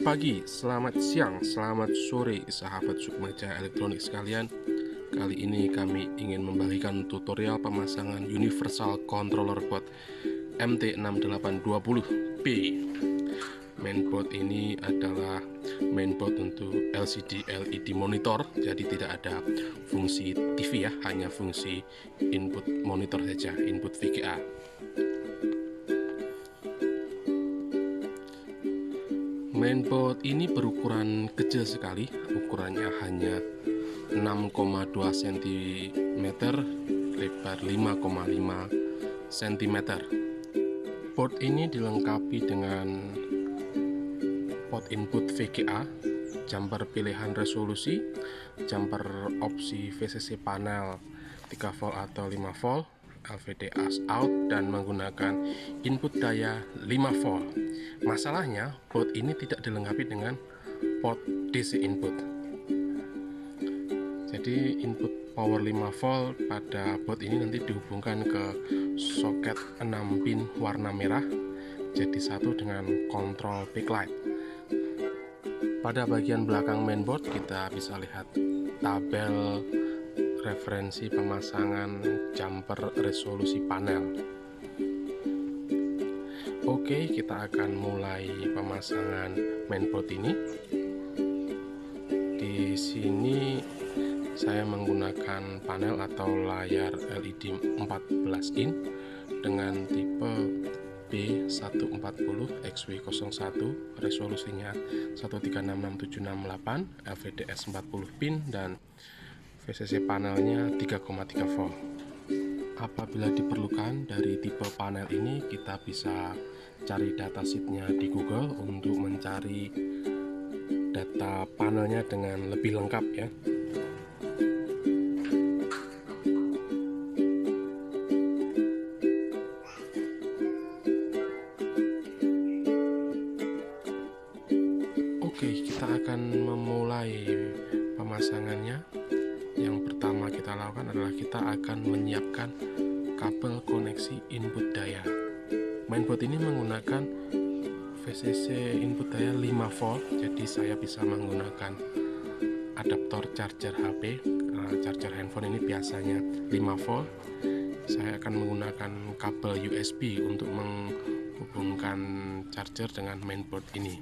pagi, selamat siang, selamat sore sahabat Sukmaja Elektronik sekalian. Kali ini kami ingin membagikan tutorial pemasangan Universal Controller Board MT6820P. Mainboard ini adalah mainboard untuk LCD LED monitor, jadi tidak ada fungsi TV ya, hanya fungsi input monitor saja, input VGA. Mainboard ini berukuran kecil sekali, ukurannya hanya 6,2 cm, lebar 5,5 cm. Board ini dilengkapi dengan port input VGA, jumper pilihan resolusi, jumper opsi VCC panel 3 volt atau 5 volt, LVD as out, dan menggunakan input daya 5 volt. Masalahnya, board ini tidak dilengkapi dengan port DC input. Jadi input power 5 volt pada board ini nanti dihubungkan ke soket 6 pin warna merah, jadi satu dengan kontrol backlight. Pada bagian belakang mainboard kita bisa lihat tabel referensi pemasangan jumper resolusi panel. Oke, kita akan mulai pemasangan mainboard ini. Di sini saya menggunakan panel atau layar LED 14 in dengan tipe B140 XW01, resolusinya 136668, LVDS 40 pin, dan VCC panelnya 3,3 volt. Apabila diperlukan dari tipe panel ini, kita bisa cari datasheetnya di Google untuk mencari data panelnya dengan lebih lengkap ya. Oke, kita akan memulai pemasangannya. Yang pertama kita lakukan adalah kita akan menyiapkan kabel koneksi input daya. Mainboard ini menggunakan VCC input daya 5 volt, jadi saya bisa menggunakan adaptor charger HP. Charger handphone ini biasanya 5 volt. Saya akan menggunakan kabel USB untuk menghubungkan charger dengan mainboard ini.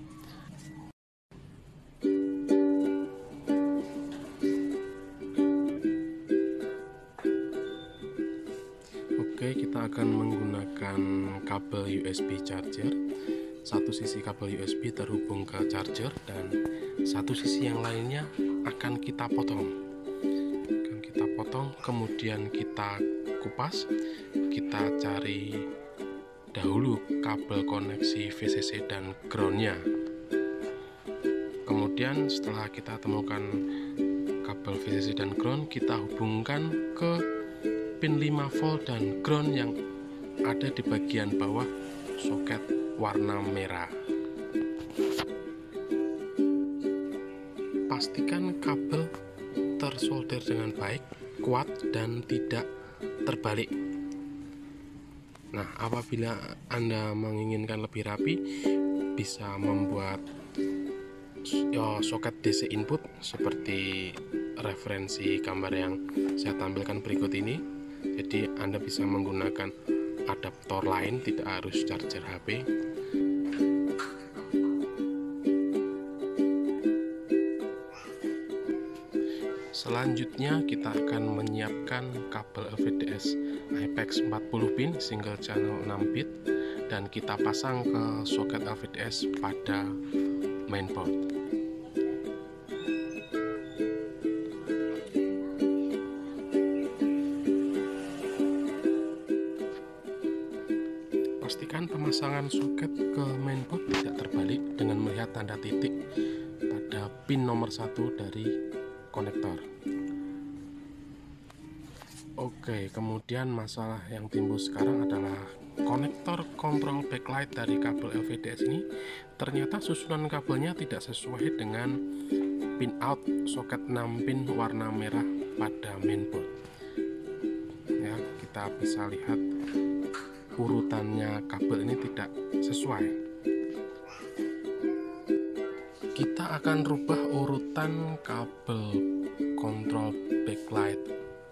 Oke, kita akan menggunakan kabel USB charger. Satu sisi kabel USB terhubung ke charger dan satu sisi yang lainnya akan kita potong. Kemudian kita kupas. Kita cari dahulu kabel koneksi VCC dan groundnya. Kemudian setelah kita temukan kabel VCC dan ground, kita hubungkan ke pin 5 volt dan ground yang ada di bagian bawah soket warna merah. Pastikan kabel tersolder dengan baik, kuat, dan tidak terbalik. Nah, apabila Anda menginginkan lebih rapi, bisa membuat soket DC input seperti referensi gambar yang saya tampilkan berikut ini. Jadi Anda bisa menggunakan adaptor lain, tidak harus charger HP. Selanjutnya kita akan menyiapkan kabel LVDS IPX 40 pin single channel 6 bit dan kita pasang ke soket LVDS pada mainboard. Pastikan pemasangan soket ke mainboard tidak terbalik dengan melihat tanda titik pada pin nomor 1 dari konektor. Oke, kemudian masalah yang timbul sekarang adalah konektor kontrol backlight dari kabel LVDS ini ternyata susunan kabelnya tidak sesuai dengan pin out soket 6 pin warna merah pada mainboard. Ya, kita bisa lihat urutannya kabel ini tidak sesuai. kita akan rubah urutan kabel kontrol backlight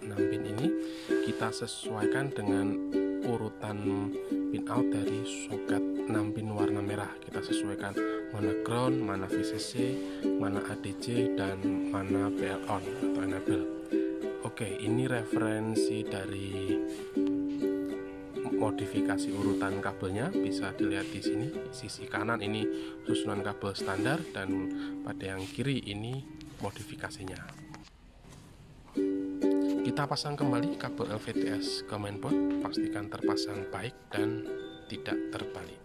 6 pin ini. Kita sesuaikan dengan urutan pin out dari soket 6 pin warna merah. Kita sesuaikan mana ground, mana VCC, mana ADC, dan mana PL on atau enable. Oke, ini referensi dari modifikasi urutan kabelnya, bisa dilihat di sini. Sisi kanan ini susunan kabel standar, dan pada yang kiri ini modifikasinya. Kita pasang kembali kabel LVDS ke mainboard, pastikan terpasang baik dan tidak terbalik.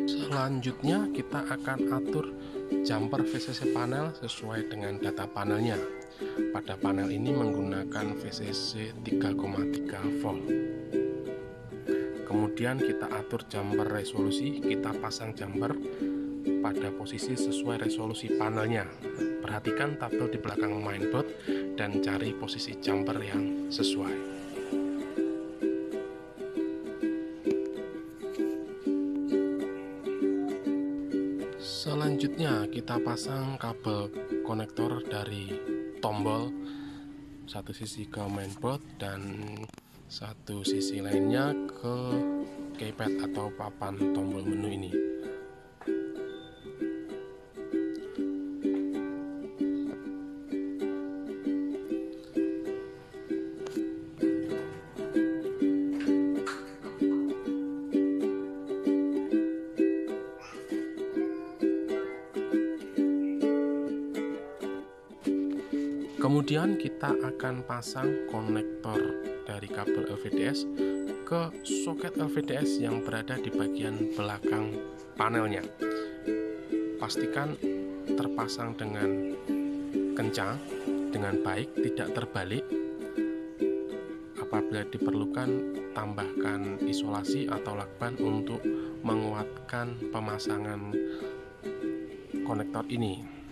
Selanjutnya kita akan atur jumper VCC panel sesuai dengan data panelnya. Pada panel ini menggunakan VCC 3,3 volt. Kemudian kita atur jumper resolusi, kita pasang jumper pada posisi sesuai resolusi panelnya. Perhatikan tabel di belakang mainboard dan cari posisi jumper yang sesuai. Selanjutnya kita pasang kabel konektor dari tombol satu sisi ke mainboard dan satu sisi lainnya ke keypad atau papan tombol menu ini. Kemudian kita akan pasang konektor dari kabel LVDS ke soket LVDS yang berada di bagian belakang panelnya. Pastikan terpasang dengan kencang, dengan baik, tidak terbalik. Apabila diperlukan, tambahkan isolasi atau lakban untuk menguatkan pemasangan konektor ini.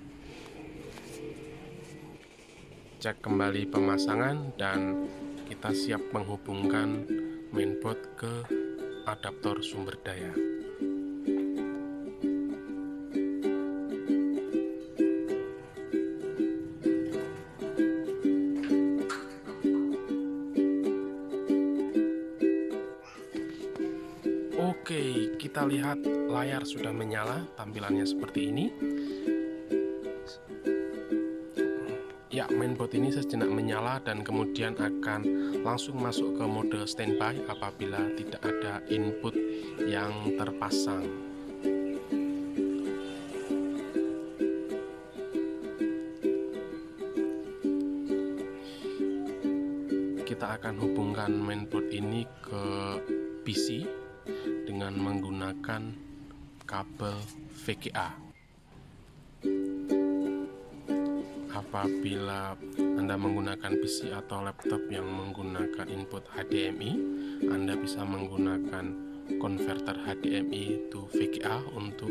Cek kembali pemasangan dan kita siap menghubungkan mainboard ke adaptor sumber daya. Oke, kita lihat layar sudah menyala, tampilannya seperti ini. Ya, mainboard ini sejenak menyala dan kemudian akan langsung masuk ke mode standby apabila tidak ada input yang terpasang. Kita akan hubungkan mainboard ini ke PC dengan menggunakan kabel VGA. Apabila Anda menggunakan PC atau laptop yang menggunakan input HDMI, Anda bisa menggunakan konverter HDMI to VGA untuk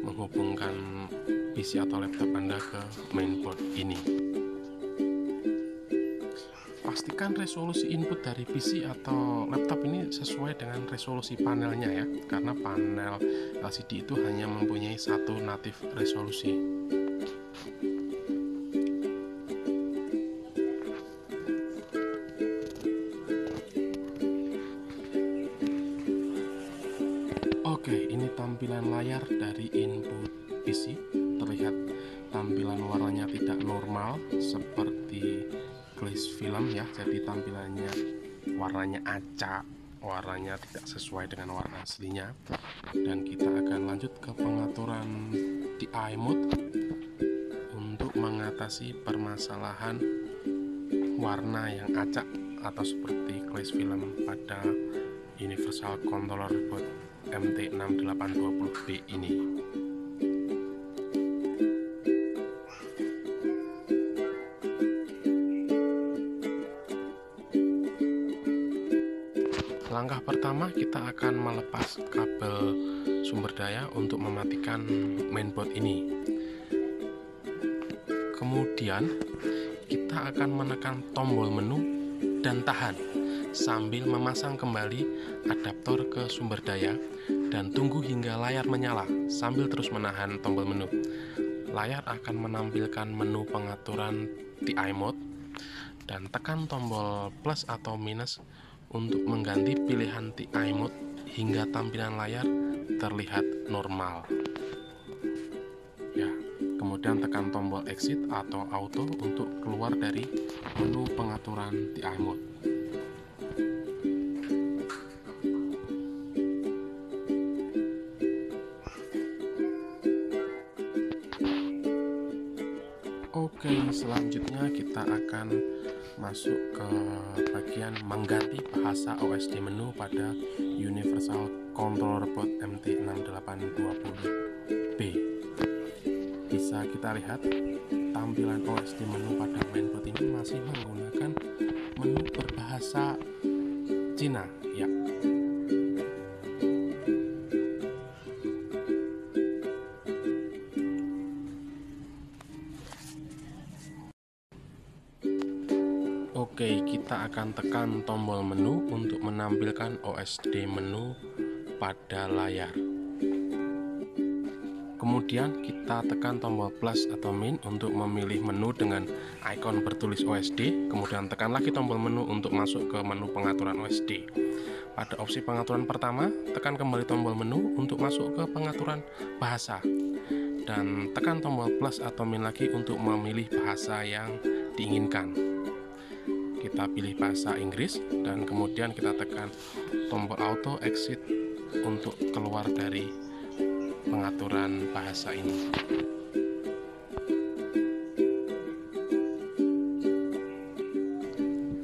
menghubungkan PC atau laptop Anda ke mainboard ini. Pastikan resolusi input dari PC atau laptop ini sesuai dengan resolusi panelnya ya, karena panel LCD itu hanya mempunyai satu natif resolusi. Oke, ini tampilan layar dari input PC. Terlihat tampilan warnanya tidak normal seperti glass film ya. Jadi tampilannya warnanya acak, warnanya tidak sesuai dengan warna aslinya. Dan kita akan lanjut ke pengaturan DI mode untuk mengatasi permasalahan warna yang acak atau seperti glass film pada Universal Controller Board MT6820B ini. Langkah pertama, kita akan melepas kabel sumber daya untuk mematikan mainboard ini. Kemudian kita akan menekan tombol menu dan tahan. sambil memasang kembali adaptor ke sumber daya dan tunggu hingga layar menyala sambil terus menahan tombol menu. Layar akan menampilkan menu pengaturan TI mode dan tekan tombol plus atau minus untuk mengganti pilihan TI mode hingga tampilan layar terlihat normal. Ya, kemudian tekan tombol exit atau auto untuk keluar dari menu pengaturan TI mode. Oke, selanjutnya kita akan masuk ke bagian mengganti bahasa OSD menu pada Universal Controller Board MT6820B. Bisa kita lihat tampilan OSD menu pada mainboard ini masih menggunakan menu berbahasa Cina, ya. Oke, kita akan tekan tombol menu untuk menampilkan OSD menu pada layar. Kemudian kita tekan tombol plus atau min untuk memilih menu dengan ikon bertulis OSD. Kemudian tekan lagi tombol menu untuk masuk ke menu pengaturan OSD. Pada opsi pengaturan pertama, tekan kembali tombol menu untuk masuk ke pengaturan bahasa. Dan tekan tombol plus atau min lagi untuk memilih bahasa yang diinginkan. Kita pilih bahasa Inggris dan kemudian kita tekan tombol auto exit untuk keluar dari pengaturan bahasa ini.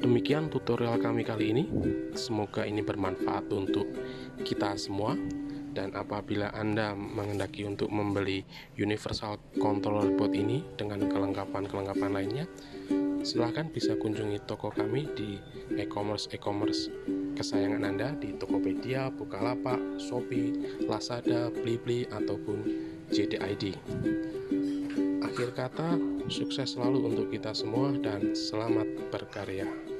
Demikian tutorial kami kali ini. Semoga ini bermanfaat untuk kita semua. Dan apabila Anda menghendaki untuk membeli Universal Controller Board ini dengan kelengkapan-kelengkapan lainnya, silahkan bisa kunjungi toko kami di e-commerce kesayangan Anda di Tokopedia, Bukalapak, Shopee, Lazada, Blibli, ataupun JD.ID. Akhir kata, sukses selalu untuk kita semua dan selamat berkarya.